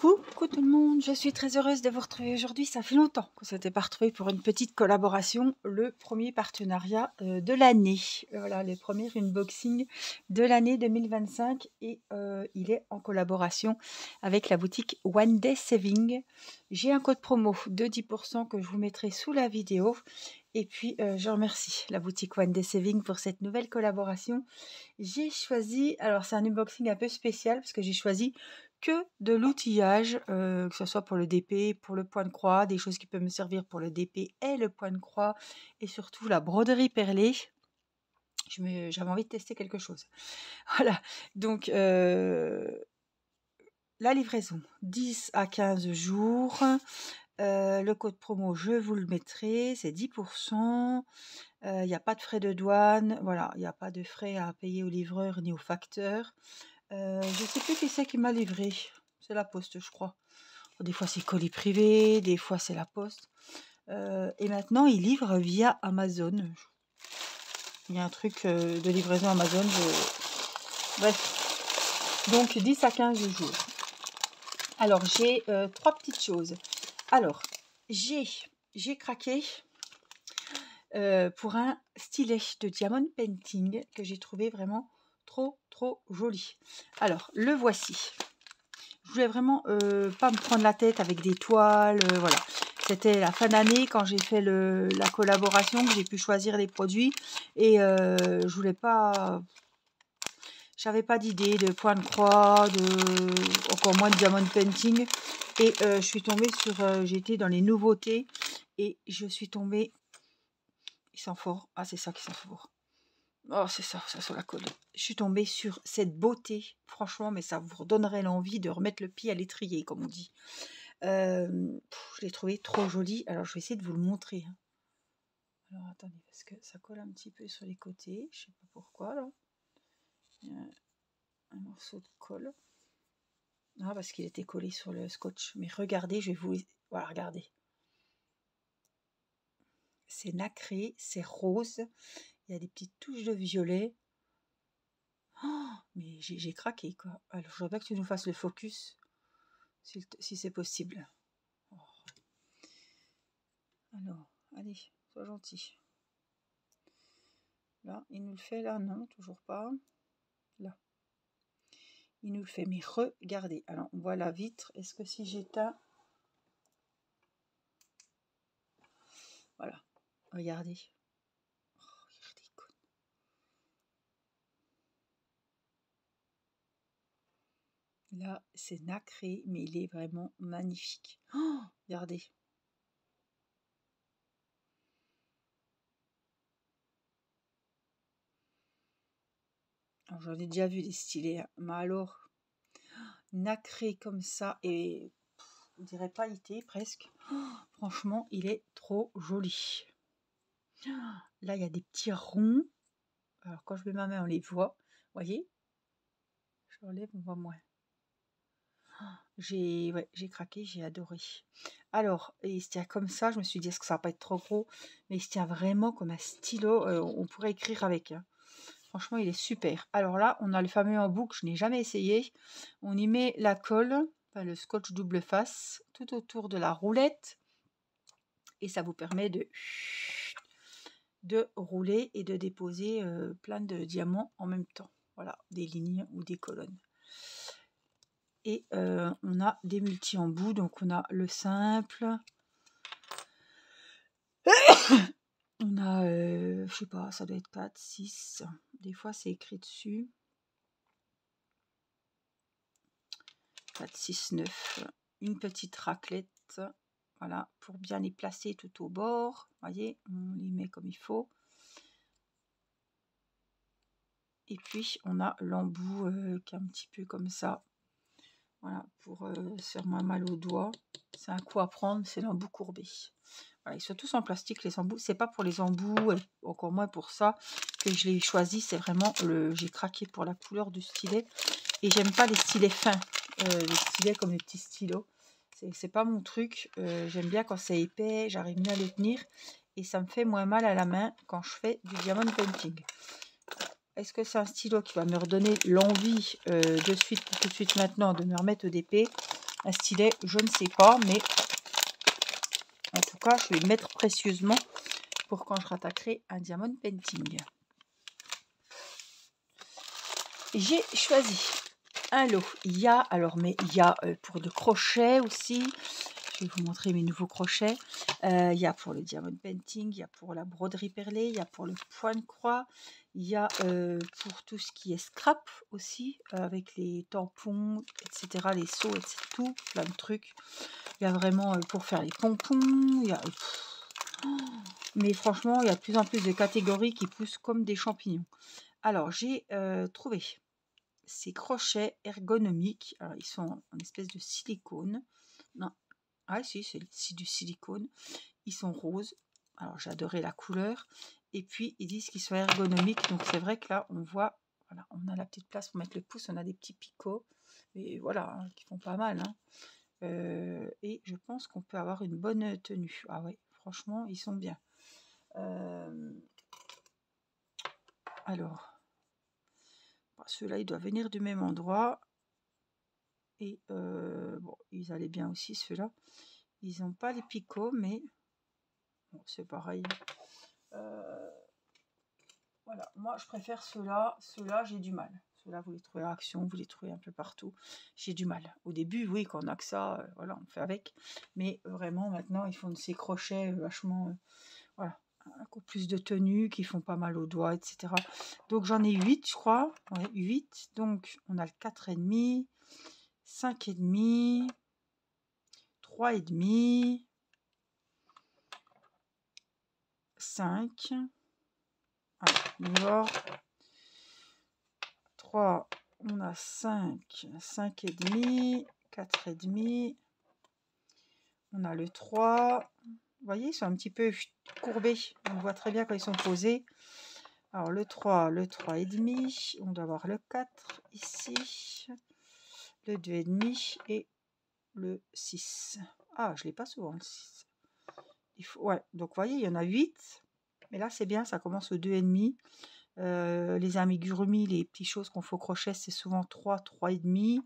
Coucou tout le monde, je suis très heureuse de vous retrouver aujourd'hui. Ça fait longtemps qu'on s'était pas retrouvés pour une petite collaboration, le premier partenariat de l'année. Voilà, le premier unboxing de l'année 2025 et il est en collaboration avec la boutique One Day Saving. J'ai un code promo de 10% que je vous mettrai sous la vidéo. Et puis, je remercie la boutique One Day Saving pour cette nouvelle collaboration. J'ai choisi, alors c'est un unboxing un peu spécial parce que j'ai choisi que de l'outillage, que ce soit pour le DP, pour le point de croix, des choses qui peuvent me servir pour le DP et le point de croix, et surtout la broderie perlée. J'avais envie de tester quelque chose. Voilà, donc la livraison, 10 à 15 jours. Le code promo, je vous le mettrai, c'est 10%. Il n'y a pas de frais de douane, voilà, il n'y a pas de frais à payer au livreur ni au facteur. Je ne sais plus qui c'est qui m'a livré. C'est la poste, je crois. Des fois, c'est colis privé, des fois, c'est la poste. Et maintenant, ils livrent via Amazon. Il y a un truc de livraison Amazon. Bref. Donc, 10 à 15 jours. Alors, j'ai 3 petites choses. Alors, j'ai craqué pour un stylet de diamond painting que j'ai trouvé vraiment trop joli. Alors, le voici. Je voulais vraiment pas me prendre la tête avec des toiles, voilà. C'était la fin d'année quand j'ai fait la collaboration, que j'ai pu choisir les produits. Et je voulais pas... J'avais pas d'idée de point de croix, encore moins de diamond painting. Et je suis tombée sur... J'étais dans les nouveautés et je suis tombée... Il sent fort. Ah, c'est ça qui sent fort. Oh, c'est ça sur la colle. Je suis tombée sur cette beauté, franchement, mais ça vous redonnerait l'envie de remettre le pied à l'étrier, comme on dit. Je l'ai trouvé trop joli. Alors, je vais essayer de vous le montrer. Alors, attendez, parce que ça colle un petit peu sur les côtés. Je sais pas pourquoi, là. Il y a un morceau de colle. Ah, parce qu'il était collé sur le scotch. Mais regardez, je vais vous... Voilà, regardez. C'est nacré, c'est rose. Il y a des petites touches de violet. Oh, mais j'ai craqué, quoi. Alors, je voudrais bien que tu nous fasses le focus, si c'est possible. Oh. Alors, allez, sois gentil. Là, il nous le fait, là, non, toujours pas. Là. Il nous le fait, mais regardez. Alors, on voit la vitre. Est-ce que si j'éteins... Voilà, regardez. Oh, regardez. Là, c'est nacré, mais il est vraiment magnifique. Oh, regardez. J'en ai déjà vu des stylés, hein. Mais alors, nacré comme ça, et on dirait pailleté presque. Oh, franchement, il est trop joli. Là, il y a des petits ronds. Alors, quand je mets ma main, on les voit. Vous voyez? Je relève, on voit moins. J'ai craqué, j'ai adoré. Alors, il se tient comme ça. Je me suis dit, est-ce que ça va pas être trop gros? Mais il se tient vraiment comme un stylo. On pourrait écrire avec, hein. Franchement, il est super. Alors là, on a le fameux embout que je n'ai jamais essayé. On y met la colle, enfin, le scotch double face, tout autour de la roulette. Et ça vous permet de rouler et de déposer plein de diamants en même temps. Voilà, des lignes ou des colonnes. Et on a des multi-embouts, donc on a le simple. On a, je sais pas, ça doit être 4, 6. Des fois, c'est écrit dessus. 4, 6, 9. Une petite raclette. Voilà, pour bien les placer tout au bord. Voyez, on les met comme il faut. Et puis, on a l'embout qui est un petit peu comme ça. Voilà, pour se faire moins mal aux doigts. C'est un coup à prendre, c'est l'embout courbé. Voilà, ils sont tous en plastique, les embouts. C'est pas pour les embouts, et encore moins pour ça, que je l'ai choisi. C'est vraiment, j'ai craqué pour la couleur du stylet. Et j'aime pas les stylets fins. Les stylets comme les petits stylos. C'est pas mon truc. J'aime bien quand c'est épais, j'arrive mieux à les tenir. Et ça me fait moins mal à la main quand je fais du diamond painting. Est-ce que c'est un stylo qui va me redonner l'envie tout de suite maintenant de me remettre au DP? un stylet, je ne sais pas, mais en tout cas, je vais le mettre précieusement pour quand je rattaquerai un diamond painting. J'ai choisi un lot. Il y a, alors, mais il y a pour le crochet aussi. Je vais vous montrer mes nouveaux crochets. Il y a pour le diamond painting, il y a pour la broderie perlée, il y a pour le point de croix, il y a pour tout ce qui est scrap aussi, avec les tampons, etc., les seaux, etc., tout, plein de trucs. Il y a vraiment pour faire les pompons, il y a... mais franchement, il y a de plus en plus de catégories qui poussent comme des champignons. Alors, j'ai trouvé ces crochets ergonomiques. Alors, ils sont en espèce de silicone. Non, ah si, c'est du silicone. Ils sont roses. Alors, j'ai adoré la couleur. Et puis, ils disent qu'ils sont ergonomiques. Donc, c'est vrai que là, on voit, voilà, on a la petite place pour mettre le pouce. On a des petits picots. Mais voilà, hein, qui font pas mal. Hein. Et je pense qu'on peut avoir une bonne tenue. Ah ouais, franchement, ils sont bien. Alors, ceux-là, ils doivent venir du même endroit. Et bon, ils allaient bien aussi, ceux-là. Ils n'ont pas les picots, mais bon, c'est pareil. Voilà, moi, je préfère ceux-là. Ceux-là, j'ai du mal. Ceux-là, vous les trouvez à Action, vous les trouvez un peu partout. J'ai du mal. Au début, oui, quand on a que ça, voilà, on fait avec. Mais vraiment, maintenant, ils font de ces crochets vachement... voilà, encore plus de tenue, qui font pas mal aux doigts, etc. Donc, j'en ai 8, je crois. Ouais, 8. Donc, on a le 4,5, 5,5, 3,5, 5. Alors, 3, on a 5, 5,5, 4,5. On a le 3. Vous voyez, ils sont un petit peu courbés. On voit très bien quand ils sont posés. Alors, le 3, le 3,5. On doit avoir le 4 ici. Le 2,5 et le 6. Ah, je ne l'ai pas souvent, le 6. Il faut, ouais, donc vous voyez, il y en a 8. Mais là, c'est bien, ça commence au 2,5. Les amigurumis, les petites choses qu'on fait au crochet, c'est souvent 3, 3,5.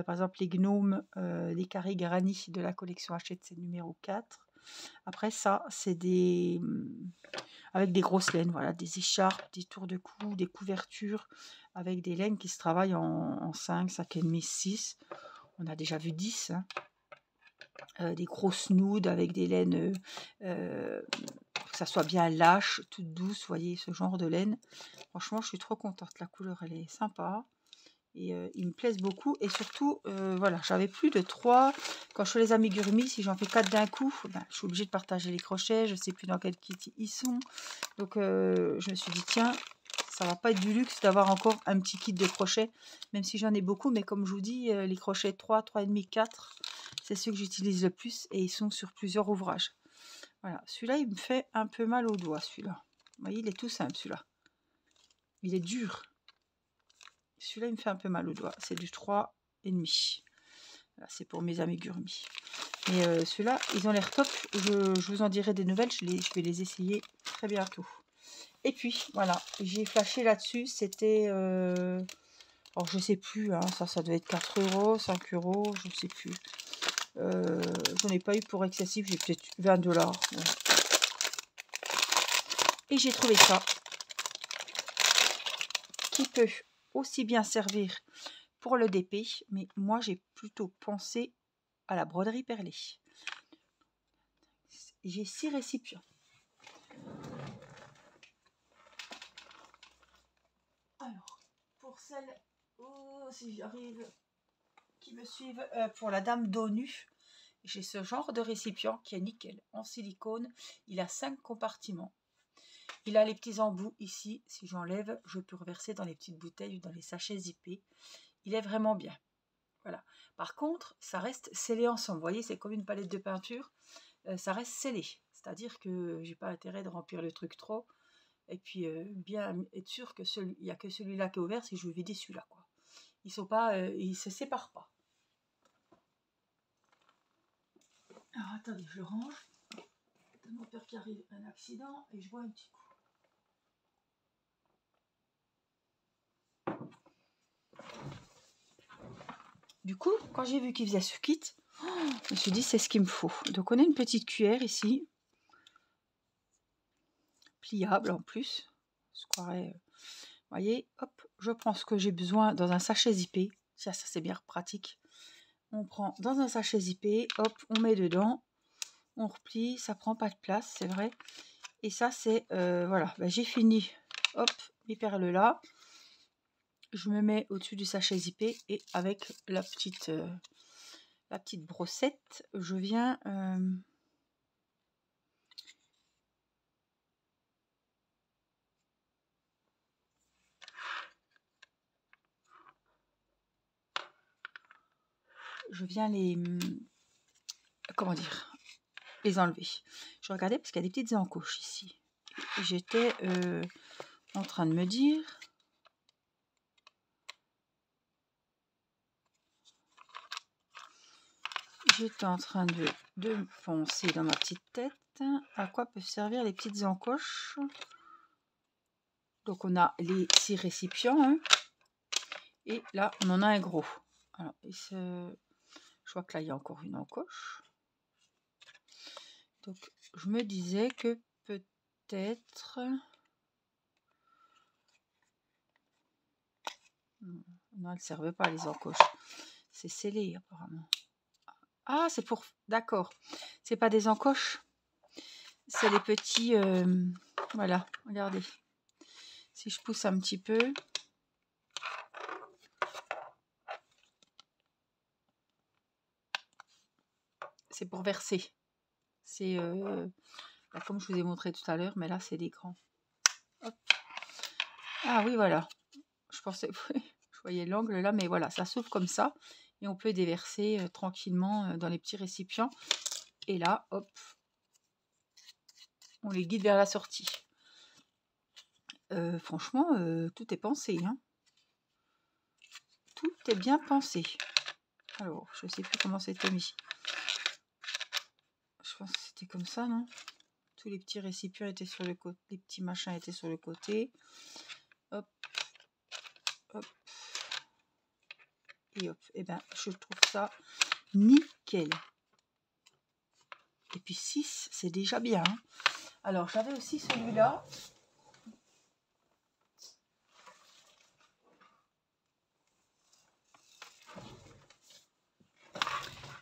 Par exemple, les gnomes, les carrés granits de la collection Hachette, c'est numéro 4. Après ça, c'est des... avec des grosses laines, voilà, des écharpes, des tours de cou, des couvertures, avec des laines qui se travaillent en 5, 5,5, 6. On a déjà vu 10, hein. Des grosses nudes avec des laines... que ça soit bien lâche, toute douce, vous voyez, ce genre de laine. Franchement, je suis trop contente. La couleur, elle est sympa. Et ils me plaisent beaucoup. Et surtout, voilà, j'avais plus de 3. Quand je fais les amigurumis, si j'en fais 4 d'un coup, ben, je suis obligée de partager les crochets. Je ne sais plus dans quel kit ils sont. Donc, je me suis dit, tiens, ça va pas être du luxe d'avoir encore un petit kit de crochets. Même si j'en ai beaucoup. Mais comme je vous dis, les crochets 3, 3,5, 4, c'est ceux que j'utilise le plus. Et ils sont sur plusieurs ouvrages. Voilà, celui-là, il me fait un peu mal aux doigts, celui-là. Vous voyez, il est tout simple, celui-là. Il est dur. Celui-là, il me fait un peu mal aux doigts. C'est du 3,5. Voilà, c'est pour mes amigurumis. Mais ceux-là, ils ont l'air top. Je vous en dirai des nouvelles. Je vais les essayer très bientôt. Et puis, voilà, j'ai flashé là-dessus. C'était... alors, je sais plus. Hein, ça devait être 4 €, 5 €. Je ne sais plus. J'en ai pas eu pour excessif. J'ai peut-être 20 $. Voilà. Et j'ai trouvé ça, qui peut aussi bien servir pour le DP, mais moi j'ai plutôt pensé à la broderie perlée. J'ai 6 récipients. Alors, pour celles, si j'y arrive, qui me suivent, pour la dame dos nu, j'ai ce genre de récipient qui est nickel, en silicone. Il a 5 compartiments. Il a les petits embouts ici. Si j'enlève, je peux reverser dans les petites bouteilles ou dans les sachets zippés. Il est vraiment bien. Voilà. Par contre, ça reste scellé ensemble. Vous voyez, c'est comme une palette de peinture. Ça reste scellé. C'est-à-dire que j'ai pas intérêt de remplir le truc trop. Et puis, bien être sûr que il n'y a que celui-là qui est ouvert si je veux vider celui-là, quoi. Ils sont pas, ils se séparent pas. Alors, attendez, je le range. Mon père qui arrive un accident et je vois un petit coup. Du coup, quand j'ai vu qu'il faisait ce kit, je me suis dit c'est ce qu'il me faut. Donc on a une petite cuillère ici, pliable en plus. Je croirais, vous voyez, hop, je prends ce que j'ai besoin dans un sachet zippé. Ça c'est bien pratique. On prend dans un sachet zippé, hop, on met dedans, on replie, ça prend pas de place, c'est vrai. Et ça c'est, voilà, ben, j'ai fini, hop, mes perles là. Je me mets au-dessus du sachet zippé et avec la petite brossette, je viens les, comment dire, les enlever. Je regardais parce qu'il y a des petites encoches ici. J'étais en train de me dire, de penser dans ma petite tête à quoi peuvent servir les petites encoches. Donc on a les 6 récipients, hein, et là on en a un gros. Alors, je vois que là il y a encore une encoche. Donc je me disais que peut-être... Non, elles ne servent pas les encoches. C'est scellé apparemment. Ah, c'est pour... D'accord. C'est pas des encoches. C'est les petits... Voilà, regardez. Si je pousse un petit peu... C'est pour verser. C'est... comme je vous ai montré tout à l'heure, mais là, c'est des grands. Hop. Ah oui, voilà. Je pensais... je voyais l'angle là, mais voilà, ça s'ouvre comme ça. Et on peut déverser tranquillement dans les petits récipients. Et là, hop, on les guide vers la sortie. Franchement, tout est pensé, hein. Tout est bien pensé. Alors, je sais plus comment c'était mis. Je pense que c'était comme ça, non? Tous les petits récipients étaient sur le côté, les petits machins étaient sur le côté. Hop, hop, et hop. Et ben, je trouve ça nickel. Et puis 6, c'est déjà bien, hein. Alors, j'avais aussi celui-là.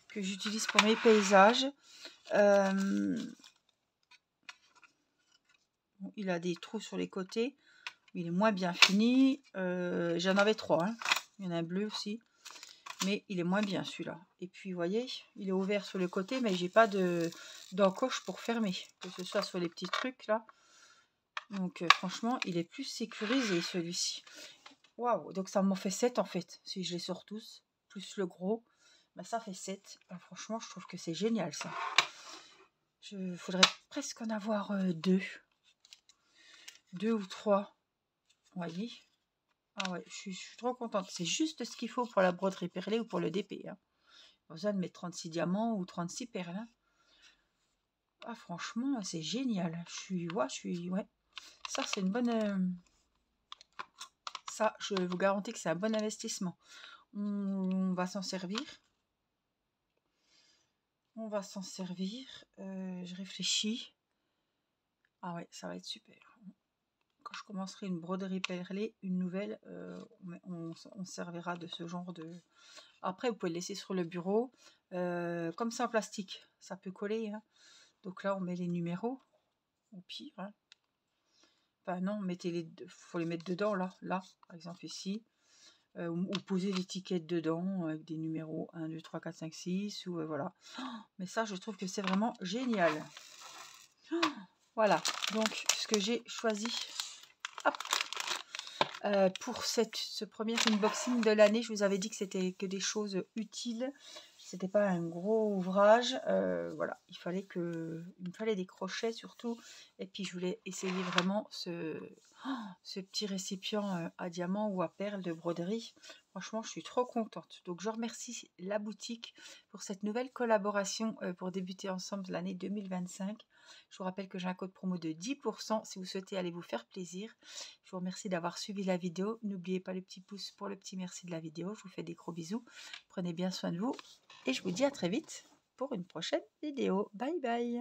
Que j'utilise pour mes paysages. Il a des trous sur les côtés. Il est moins bien fini. J'en avais 3. Hein. Il y en a un bleu aussi. Mais il est moins bien celui-là. Et puis, vous voyez, il est ouvert sur le côté, mais j'ai pas d'encoche pour fermer. Que ce soit sur les petits trucs là. Donc, franchement, il est plus sécurisé celui-ci. Waouh! Donc, ça m'en fait 7 en fait. Si je les sors tous, plus le gros, ben, ça fait 7. Franchement, je trouve que c'est génial ça. Il faudrait presque en avoir 2. 2 ou 3. Vous voyez? Ah ouais, je suis trop contente. C'est juste ce qu'il faut pour la broderie perlée ou pour le DP. Hein. Pas besoin de mettre 36 diamants ou 36 perles. Hein. Ah, franchement, c'est génial. Ouais. Ça, c'est une bonne... Ça, je vous garantis que c'est un bon investissement. On va s'en servir. On va s'en servir. Je réfléchis. Ah ouais, ça va être super. Quand je commencerai une broderie perlée, une nouvelle, on servira de ce genre de... Après, vous pouvez le laisser sur le bureau. Comme c'est en plastique, ça peut coller. Hein. Donc là, on met les numéros. Au pire. Hein. Enfin non, faut les mettre dedans, là, par exemple ici. Ou poser l'étiquette dedans avec des numéros 1, 2, 3, 4, 5, 6. Ou voilà. Mais ça, je trouve que c'est vraiment génial. Voilà, donc ce que j'ai choisi pour ce premier unboxing de l'année. Je vous avais dit que c'était que des choses utiles. C'était pas un gros ouvrage. Voilà, il me fallait des crochets surtout. Et puis je voulais essayer vraiment ce petit récipient à diamant ou à perles de broderie Franchement, je suis trop contente. Donc, je remercie la boutique pour cette nouvelle collaboration pour débuter ensemble l'année 2025. Je vous rappelle que j'ai un code promo de 10% si vous souhaitez aller vous faire plaisir. Je vous remercie d'avoir suivi la vidéo. N'oubliez pas le petit pouce pour le petit merci de la vidéo. Je vous fais des gros bisous. Prenez bien soin de vous et je vous dis à très vite pour une prochaine vidéo. Bye bye.